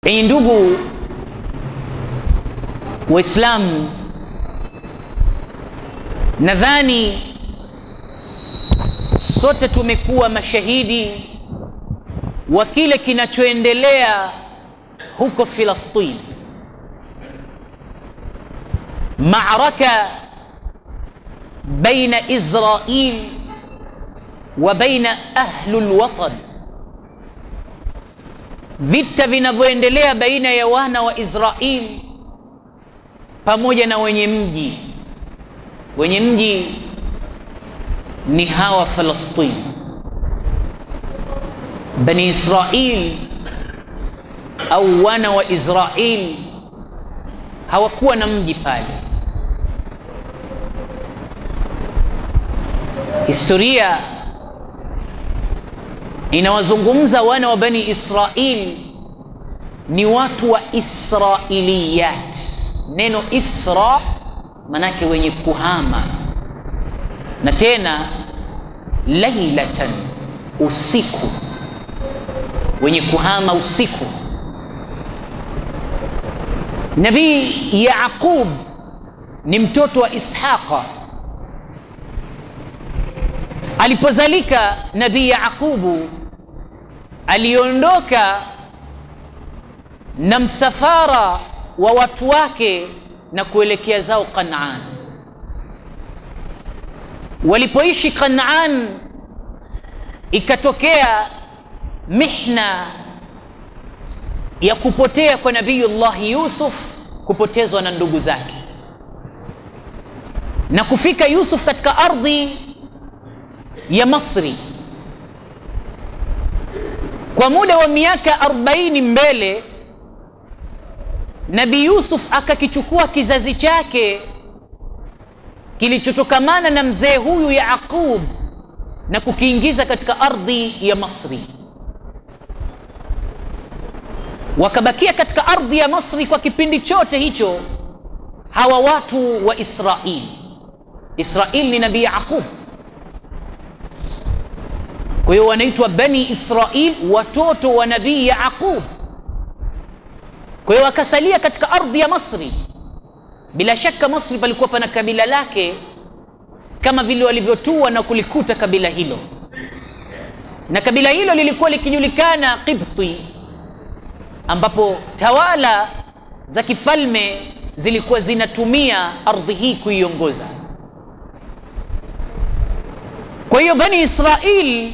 Enyi ndugu Waislamu, nadhani sote tumekuwa mashahidi wa kile kinachoendelea huko Filastini. Maaraka baina Israel wa baina ahlul watan, vita vinavyoendelea baina ya wana wa Israel pamoja na wenye mji. Wenye mji ni hawa Falastini. Bani Israel au wana wa Israel hawakuwa na mji pale. Historia inawazungumza wana wa Bani Israel ni watu wa Israiliyat. Neno Isra manake wenye kuhama, na tena lailatan, usiku, wenye kuhama usiku. Nabii Yaqub ni mtoto wa Ishaqa. Alipozalika Nabii Yaqubu, aliondoka na msafara wa watu wake na kuelekea zao Kanaan. Walipoishi Kanaan, ikatokea mihna ya kupotea kwa Nabiyullah Yusuf, kupotezwa na ndugu zake, na kufika Yusuf katika ardhi ya Masri. Kwa muda wa miaka 40 mbele, Nabii Yusuf akakichukua kizazi chake kilichotokamana na mzee huyu Yaqub na kukiingiza katika ardhi ya Masri. Wakabakia katika ardhi ya Masri kwa kipindi chote hicho hawa watu wa Israel. Israel ni Nabii Yaqub, kwa hiyo wanaitwa Bani Israel, watoto wa Nabii Yaqub. Kwa hiyo wakasalia katika ardhi ya Masri. Bila shaka Masri palikuwa pana kabila lake, kama vile walivyotua na kulikuta kabila hilo, na kabila hilo lilikuwa likijulikana Qibti, ambapo tawala za kifalme zilikuwa zinatumia ardhi hii kuiongoza. Kwa hiyo Bani Israel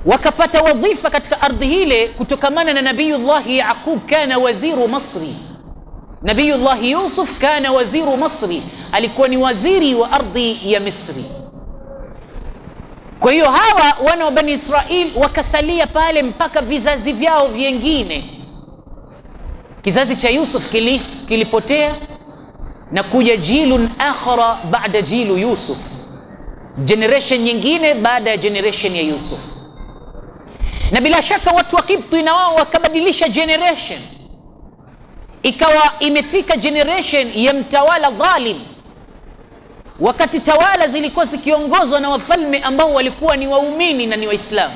wakapata wadhifa katika ardhi hile kutokamana na Nabiyullah Yaqub, kana waziru Masri. Nabiyullah Yusuf kana waziru Masri, alikuwa ni waziri wa ardhi ya Misri. Kwa hiyo hawa wana wa Bani Israel wakasalia pale mpaka vizazi vyao vyengine. Kizazi cha Yusuf kilipotea na kuja jilun akhara baada jilu Yusuf, generation nyingine baada ya generation ya Yusuf. Na bila shaka watu wa Kipti na wao wakabadilisha generation, ikawa imefika generation ya mtawala dhalim, wakati tawala zilikuwa zikiongozwa na wafalme ambao walikuwa ni waumini na ni Waislamu,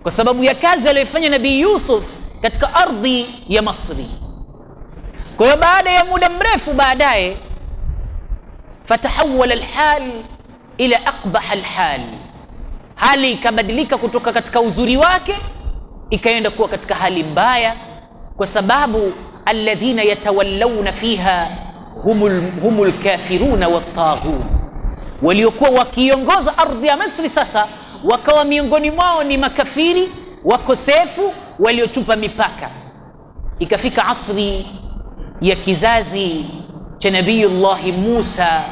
kwa sababu ya kazi aliyofanya Nabii Yusuf katika ardhi ya Masri. Kwa hiyo baada ya muda mrefu baadaye, fatahawala alhal ila aqbah alhal, hali ikabadilika kutoka katika uzuri wake ikaenda kuwa katika hali mbaya, kwa sababu alladhina yatawallawna fiha humul kafiruna wattaghut, waliokuwa wakiongoza ardhi ya Misri sasa wakawa miongoni mwao ni makafiri wakosefu waliotupa mipaka. Ikafika asri ya kizazi cha Nabiyullah Musa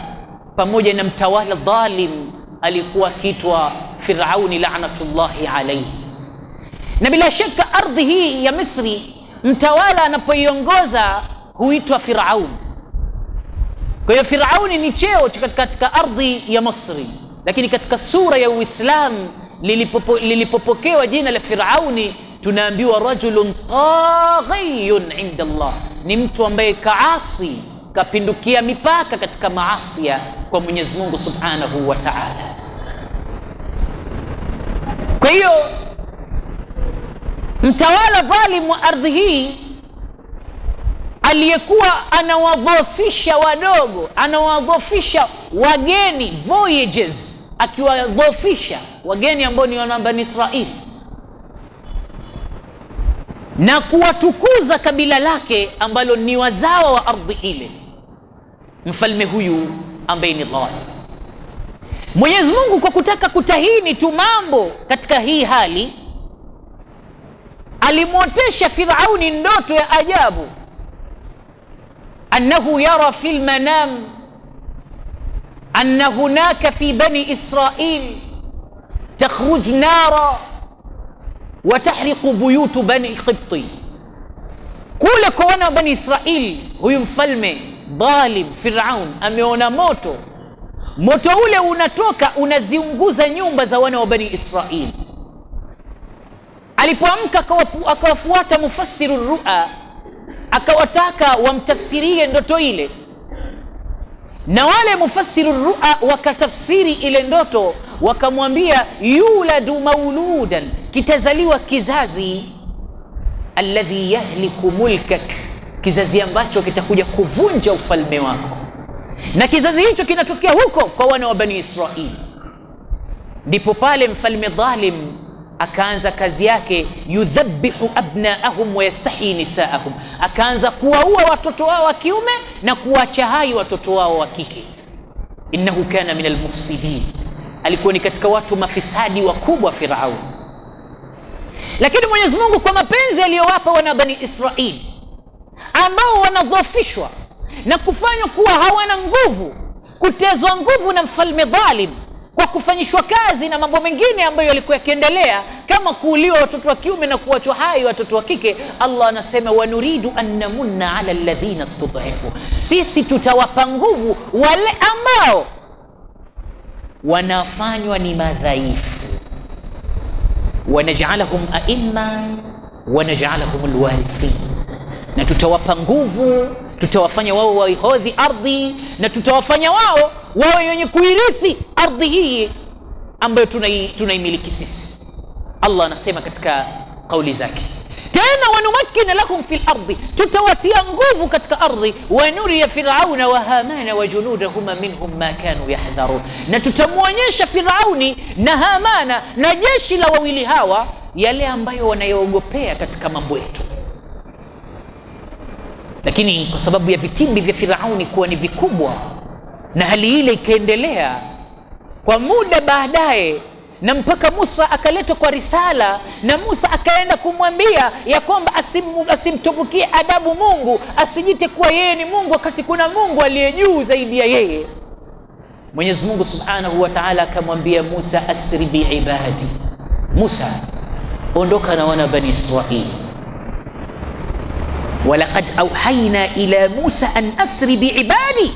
pamoja na mtawala dhalim alikuwa akiitwa Firauni la'natullahi alayhi. Na bila shaka ardhi hii ya Misri mtawala anapoiongoza huitwa Firaun. Kwa hiyo Firauni ni cheo katika ardhi ya Misri, lakini katika sura ya Uislamu lilipopokewa jina la Firauni, tunaambiwa rajulun taghiyun inda Allah, ni mtu ambaye kaasi, kapindukia mipaka katika maasi kwa Mwenyezi Mungu Subhanahu wa Ta'ala. Kwa hiyo mtawala dhalim wa ardhi hii aliyekuwa anawadhofisha wadogo, anawadhofisha wageni, voyages, akiwadhofisha wageni ambao ni wana Bani Israili na kuwatukuza kabila lake ambalo ni wazawa wa ardhi ile. Mfalme huyu ambaye ni dhalim, Mwenyezi Mungu kwa kutaka kutahini tu mambo katika hii hali, alimwotesha Firauni ndoto ya ajabu, annahu yara fil manam anna hunaka fi bani Israil takhruj nara wa tahriqu buyut bani Qibti. Kule kwa wana wa Bani Israil, huyu mfalme dhalim Firaun ameona moto ule unatoka unaziunguza nyumba za wana wa Bani Israil. Alipoamka akawafuata mufassiru ru'a, akawataka wamtafsirie ndoto ile, na wale mufassiru ru'a wakatafsiri ile ndoto, wakamwambia yuladu mauludan, kitazaliwa kizazi, alladhi yahliku mulkak, kizazi ambacho kitakuja kuvunja ufalme wako. Na kizazi hicho kinatokea huko kwa wana wa Bani Israili. Ndipo pale mfalme dhalim akaanza kazi yake, yudhabbihu abnaahum wa yastahi nisaahum, akaanza kuwaua watoto wao wa kiume na kuacha hai watoto wao wa kike. Innahu kana min almufsidin, alikuwa ni katika watu mafisadi wakubwa Firaun. Lakini Mwenyezi Mungu kwa mapenzi aliyowapa wana Bani Israili ambao wanadhofishwa na kufanywa kuwa hawana nguvu, kutezwa nguvu na mfalme dhalim kwa kufanyishwa kazi na mambo mengine ambayo yalikuwa yakiendelea kama kuuliwa watoto wa kiume na kuachwa hai watoto wa kike, Allah anasema wanuridu an namunna ala alladhina istud'ifu, sisi tutawapa nguvu wale ambao wanafanywa ni madhaifu, wanaj'alahum a'imma wanaj'alahum alwarithin, na tutawapa nguvu, tutawafanya wao waihodhi ardhi, na tutawafanya wao wenye kuirithi ardhi hii ambayo tunaimiliki sisi. Allah anasema katika kauli zake tena, wanumakkina lahum fil ardi, tutawatia nguvu katika ardhi, wa nuriya Firauna wa Hamana wa junudahuma minhum ma kanu yahdharun, na tutamuonyesha Firauni na Hamana na jeshi la wawili hawa yale ambayo wanayoogopea katika mambo yetu. Lakini kwa sababu ya vitimbi vya Firauni kuwa ni vikubwa, na hali ile ikaendelea kwa muda baadaye, na mpaka Musa akaletwa kwa risala, na Musa akaenda kumwambia ya kwamba asimtupukie adabu Mungu, asijite kuwa yeye ni Mungu wakati kuna Mungu aliye juu zaidi ya yeye. Mwenyezi Mungu Subhanahu wa Ta'ala akamwambia Musa, asri bi ibadi, Musa ondoka na wana Bani Israili, walaqad auhaina ila Musa an asri bi ibadi,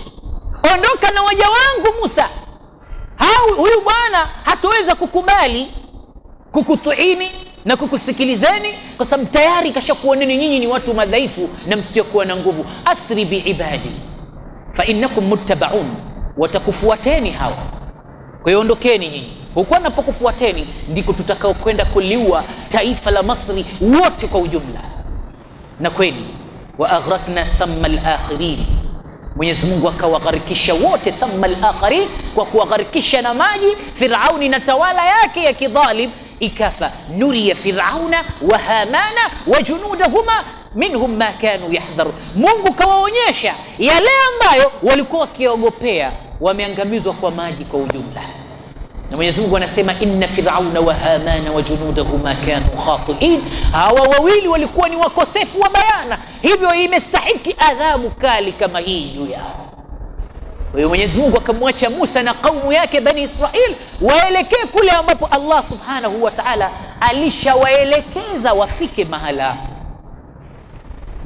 ondoka na waja wangu Musa. Huyu bwana hataweza kukubali kukutuini na kukusikilizeni, kwa sababu tayari kashakuoneni nyinyi ni watu madhaifu na msiokuwa na nguvu. Asri bi ibadi fa innakum muttabaun, watakufuateni hawa, kwa hiyo ondokeni nyinyi. Huko napokufuateni ndiko tutakao kwenda kuliua taifa la Misri wote kwa ujumla. Na kweli wa aghraqna thamma al-akhirin, Mwenyezi Mungu akawagharikisha wote thamma al-akhirin, kwa kuwagharikisha na maji Firauni na tawala yake ya kidhalim ikafa. Nuriya Firauna wa Hamana wa junudahuma minhum ma kanu yahdharu, Mungu kawaonyesha yale ambayo walikuwa wakiogopea, wameangamizwa kwa maji kwa ujumla. Na Mwenyezi Mungu anasema inna Firauna wa Hamana wa junudahuma kanu khatiin, hawa wawili walikuwa ni wakosefu wa bayana, hivyo imestahiki adhabu kali kama hii juu yao. Kwa hiyo Mwenyezi Mungu akamwacha Musa na kaumu yake Bani Israil waelekee kule ambapo Allah Subhanahu wa Ta'ala alishawaelekeza wafike mahala.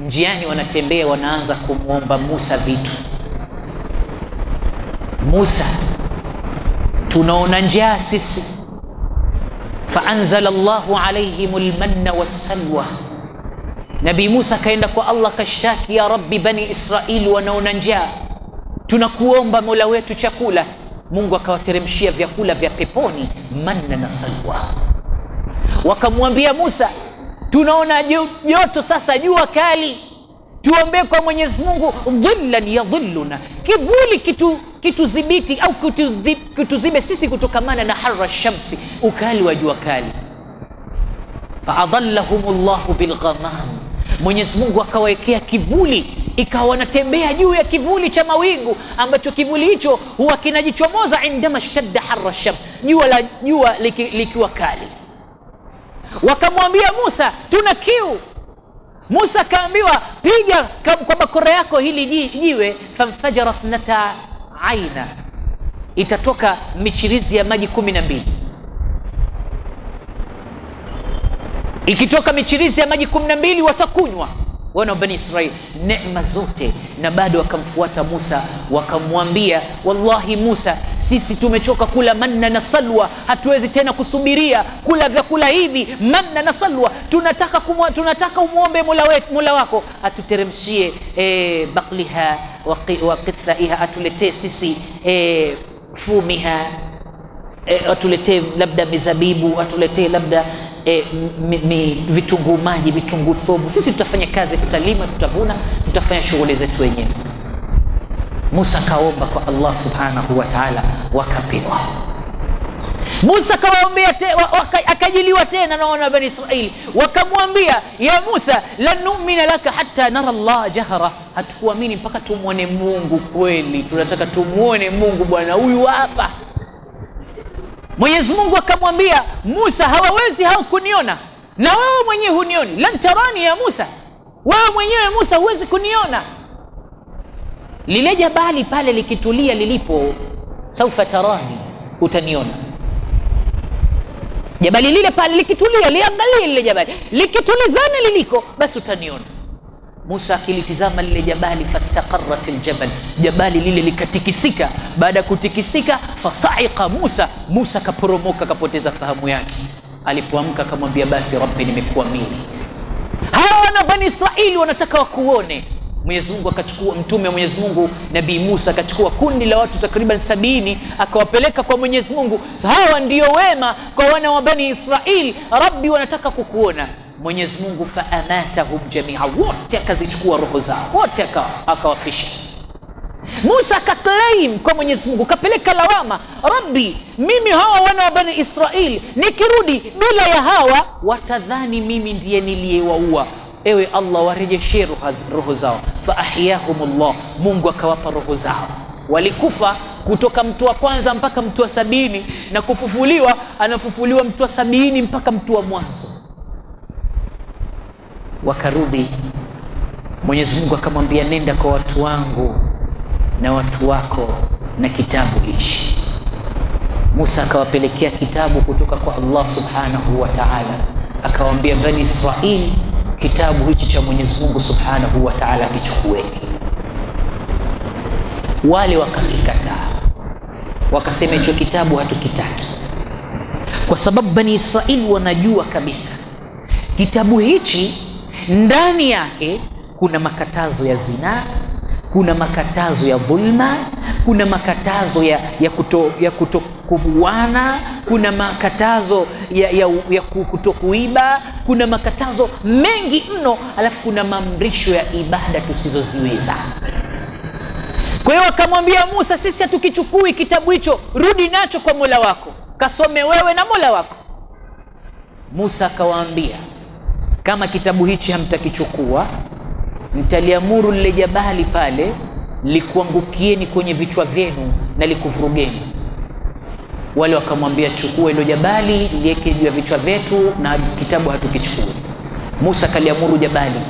Njiani wanatembea, wanaanza kumwomba Musa vitu. Musa, tunaona njaa sisi. Faanzala Allahu alayhimul manna wassalwa, Nabii Musa kaenda kwa Allah kashtaki, ya Rabbi, Bani Israili wanaona njaa, tunakuomba Mola wetu chakula. Mungu akawateremshia vyakula vya peponi, manna na salwa. Wakamwambia Musa, tunaona joto sasa, jua kali, tuombe kwa Mwenyezi Mungu, dhillan yadhilluna, kivuli kitudhibiti au kutuzibe sisi kutokamana na harra shamsi, ukali wa jua kali. Faadallahumullahu bilghamam, Mwenyezi Mungu akawekea kivuli, ikawa wanatembea juu ya kivuli cha mawingu, ambacho kivuli hicho huwa kinajichomoza indama shtadda harra shams, jua likiwa kali. Wakamwambia Musa, tuna kiu. Musa kaambiwa, piga kwa bakora yako hili jiwe, famfajara thnata aina, itatoka michirizi ya maji 12. Ikitoka michirizi ya maji 12 watakunywa wana Bani Israeli neema zote. Na bado wakamfuata Musa, wakamwambia, wallahi Musa, sisi tumechoka kula manna na salwa, hatuwezi tena kusubiria kula vyakula hivi manna na salwa. Tunataka umuombe Mola wako atuteremshie bakliha wa qithaiha, atuletee sisi fumiha, atuletee labda mizabibu, atuletee labda vitunguu maji, vitunguu thomu. Sisi tutafanya kazi, tutalima, tutavuna, tutafanya shughuli zetu wenyewe. Musa kaomba kwa Allah subhanahu wa ta'ala, wakapewa. Musa kawaombea akajiliwa tena na wana Bani Israili, wakamwambia, ya Musa, lan nu'mina laka hatta nara Allah jahra, hatukuamini mpaka tumuone Mungu kweli, tunataka tumuone Mungu bwana huyu hapa. Mwenyezi Mungu akamwambia Musa, hawawezi hao kuniona, na wewe mwenyewe hunioni. Lan tarani ya Musa, wewe mwenyewe Musa huwezi kuniona. Lile jabali pale likitulia lilipo, saufa tarani, utaniona. Jabali lile pale likitulia, liangalie lile jabali, likitulizana liliko, basi utaniona. Musa akilitizama lile jabali, fastaqarrat aljabal, jabali lile likatikisika. Baada kutikisika, fasa'iqa Musa kaporomoka, kapoteza fahamu yake. Alipoamka akamwambia, basi Rabbi, nimekuamini. Hawa wana Bani Israili wanataka wakuone. Mwenyezi Mungu akachukua mtume wa Mwenyezi Mungu Nabii Musa, akachukua kundi la watu takriban 70, akawapeleka kwa Mwenyezi Mungu. Hawa ndio wema kwa wana wa Bani Israili, Rabbi wanataka kukuona. Mwenyezi Mungu faamatahum jamia, wote akazichukua roho zao, wote akawafisha. Musa akaclaim kwa Mwenyezi Mungu, kapeleka lawama, Rabbi, mimi hawa wana wa Bani Israili nikirudi bila ya hawa watadhani mimi ndiye niliyewaua. Ewe Allah, warejeshe roho zao. Faahyahumullah, Mungu akawapa roho zao. Walikufa kutoka mtu wa kwanza mpaka mtu wa 70, na kufufuliwa, anafufuliwa mtu wa 70 mpaka mtu wa mwanzo. Wakarudi, Mwenyezi Mungu akamwambia, nenda kwa watu wangu na watu wako na kitabu hichi. Musa akawapelekea kitabu kutoka kwa Allah subhanahu wa ta'ala, akawaambia Bani Israili, kitabu hichi cha Mwenyezi Mungu subhanahu wa ta'ala kichukueni. Wale wakakikataa, wakasema hicho kitabu hatukitaki, kwa sababu Bani Israili wanajua kabisa kitabu hichi ndani yake kuna makatazo ya zina, kuna makatazo ya dhulma, kuna makatazo ya kutokubuana, kuna makatazo ya kutokuiba, kuna makatazo mengi mno, alafu kuna maamrisho ya ibada tusizoziweza. Kwa hiyo akamwambia Musa, sisi hatukichukui kitabu hicho, rudi nacho kwa Mola wako, kasome wewe na Mola wako. Musa akawaambia, kama kitabu hichi hamtakichukua, mtaliamuru lile jabali pale likuangukieni kwenye vichwa vyenu na likuvurugeni. Wale wakamwambia, chukua hilo jabali liweke juu ya vichwa vyetu, na kitabu hatukichukui. Musa kaliamuru jabali,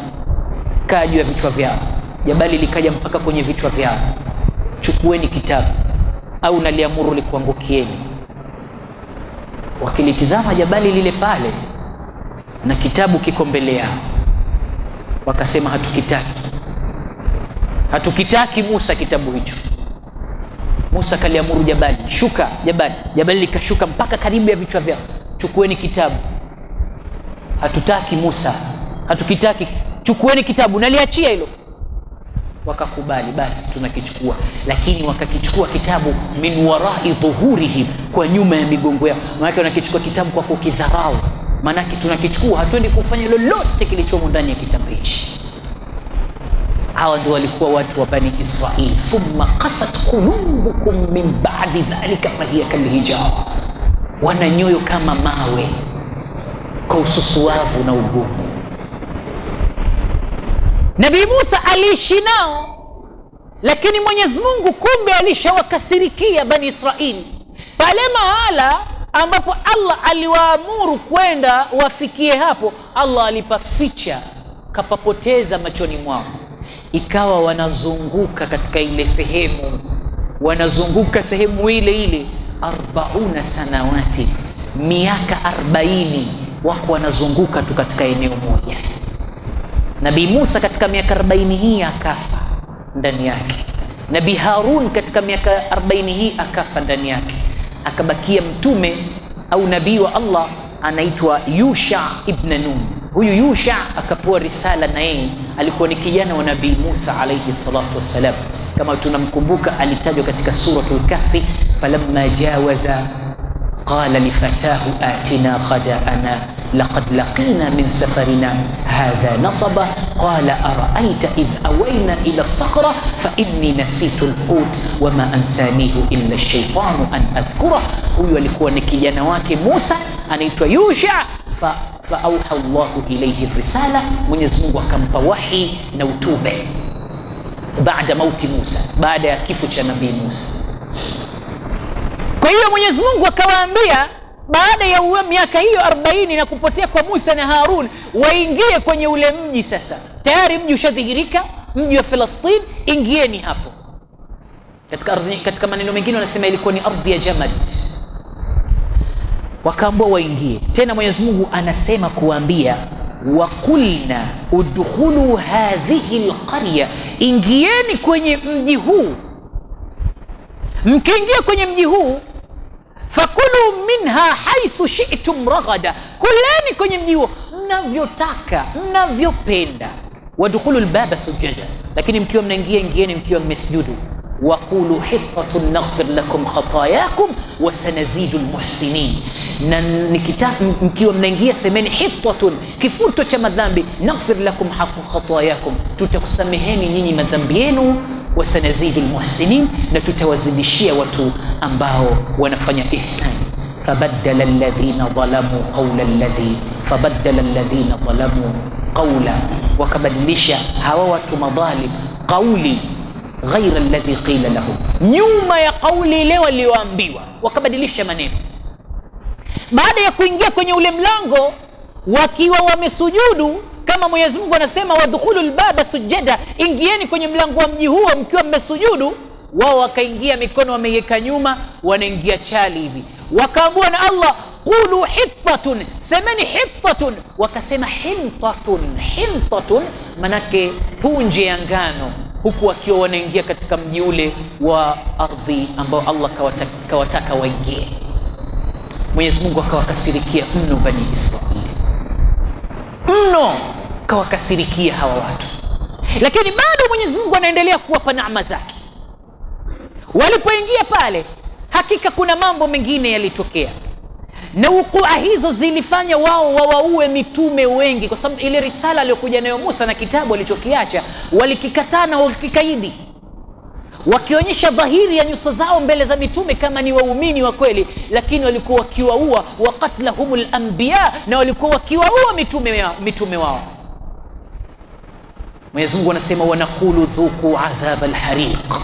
kaa juu ya vichwa vyao. Jabali likaja mpaka kwenye vichwa vyao, chukueni kitabu au naliamuru likuangukieni. Wakilitizama jabali lile pale na kitabu kiko mbele yao, wakasema, hatukitaki Musa kitabu hicho. Musa kaliamuru jabali, shuka jabali likashuka mpaka karibu ya vichwa vyao, chukueni kitabu. Hatutaki Musa, hatukitaki, chukueni kitabu, naliachia hilo. Wakakubali, basi tunakichukua. Lakini wakakichukua kitabu min warai dhuhurihim, kwa nyuma ya migongo yao. Maana wanakichukua kitabu kwa kukidharau, Maanake tunakichukua, hatuendi kufanya lolote kilichomo ndani ya kitabu hichi. Hawa ndio walikuwa watu wa Bani Israil. Thumma qasat qulubukum min ba'di dhalika fahiya kalhijara, wana nyoyo kama mawe kwa ususuavu na ugumu. Nabii Musa aliishi nao, lakini Mwenyezi Mungu kumbe alishawakasirikia Bani Israil pale mahala ambapo Allah aliwaamuru kwenda wafikie hapo. Allah alipaficha, kapapoteza machoni mwao, ikawa wanazunguka katika ile sehemu, wanazunguka sehemu ile ile 40 sanawati, miaka 40 wako wanazunguka tu katika eneo moja. Nabii Musa katika miaka 40 hii akafa ndani yake. Nabii Harun katika miaka 40 hii akafa ndani yake. Akabakia mtume au nabii wa Allah anaitwa Yusha ibn Nun. Huyu Yusha akapewa risala, na yeye alikuwa ni kijana wa Nabii Musa alayhi salatu wassalam. Kama tunamkumbuka, alitajwa katika suratul Kahfi, falamma jawaza qala lifatahu atina ghada'ana laqad laqina min safarina hadha nasaba qala ara'aita idh awayna ila as-sakhra fa inni nasitu al-hut wama ansanihu illa ash-shaytanu an adhkura. Huyu alikuwa ni kijana wake Musa, anaitwa Yusha. fa auha Allahu ilayhi risala, Mwenyezi Mungu akampa wahi na utume baada mauti Musa, baada ya kifo cha Nabii Musa. Kwa hiyo Mwenyezi Mungu akawaambia baada ya miaka hiyo 40 na kupotea kwa Musa na Harun, waingie kwenye ule mji. Sasa tayari mji ushadhihirika, mji wa Palestina, ingieni hapo. Katika maneno mengine wanasema ilikuwa ni ardhi ya Jamad. Wakaambiwa waingie. Tena Mwenyezi Mungu anasema kuambia, wa qulna udkhulu hadhihi alqarya, ingieni kwenye mji huu. Mkiingia kwenye mji huu, fakulu minha haithu shi'tum ragada, kuleni kwenye mji huo mnavyotaka, mnavyopenda. Wadkhulu albaba sujada, lakini mkiwa mnaingia, ingieni mkiwa mmesujudu. Waqulu hittatun naghfir lakum khatayakum wa sanazidu almuhsinin, na mkiwa mnaingia semeni hittatun, kifuto cha madhambi, naghfir lakum khatayakum, tutakusameheni nyinyi madhambi yenu, wa sanazidu almuhsinin, na tutawazidishia watu ambao wanafanya ihsani. Fabaddala alladhina zalamu qawla, wakabadilisha hawa watu madhalim qawli ghaira alladhi qila lahum, nyuma ya kauli ile walioambiwa, wakabadilisha maneno. Baada ya kuingia kwenye ule mlango wakiwa wamesujudu, kama Mwenyezi Mungu anasema wadkhulu albaba sujada, ingieni kwenye mlango wa mji huo mkiwa mmesujudu, wao wakaingia mikono wameiweka nyuma, wanaingia chali hivi. Wakaambiwa na Allah, qulu hittatun, semeni hittatun. Wakasema hintatun, manake punje ya ngano, huku wakiwa wanaingia katika mji ule wa ardhi ambao Allah kawataka waingie. Mwenyezi Mungu akawakasirikia mno Bani Israili, mno kawakasirikia hawa watu, lakini bado Mwenyezi Mungu anaendelea kuwapa neema zake. Walipoingia pale, hakika kuna mambo mengine yalitokea, na ukua hizo zilifanya wao wawaue mitume wengi, kwa sababu ile risala aliyokuja nayo Musa na kitabu alichokiacha walikikataa na wakikaidi, wakionyesha dhahiri ya nyuso zao mbele za mitume kama ni waumini wa kweli, lakini walikuwa wakiwaua, wa qatlahumul anbiya, na walikuwa wakiwaua mitume wao. Mwenyezi Mungu anasema wanaqulu dhuku adhab alhariq,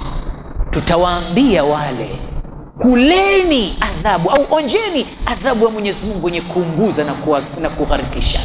tutawaambia wale kuleni adhabu au onjeni adhabu ya Mwenyezi Mungu yenye kuunguza na kugharikisha.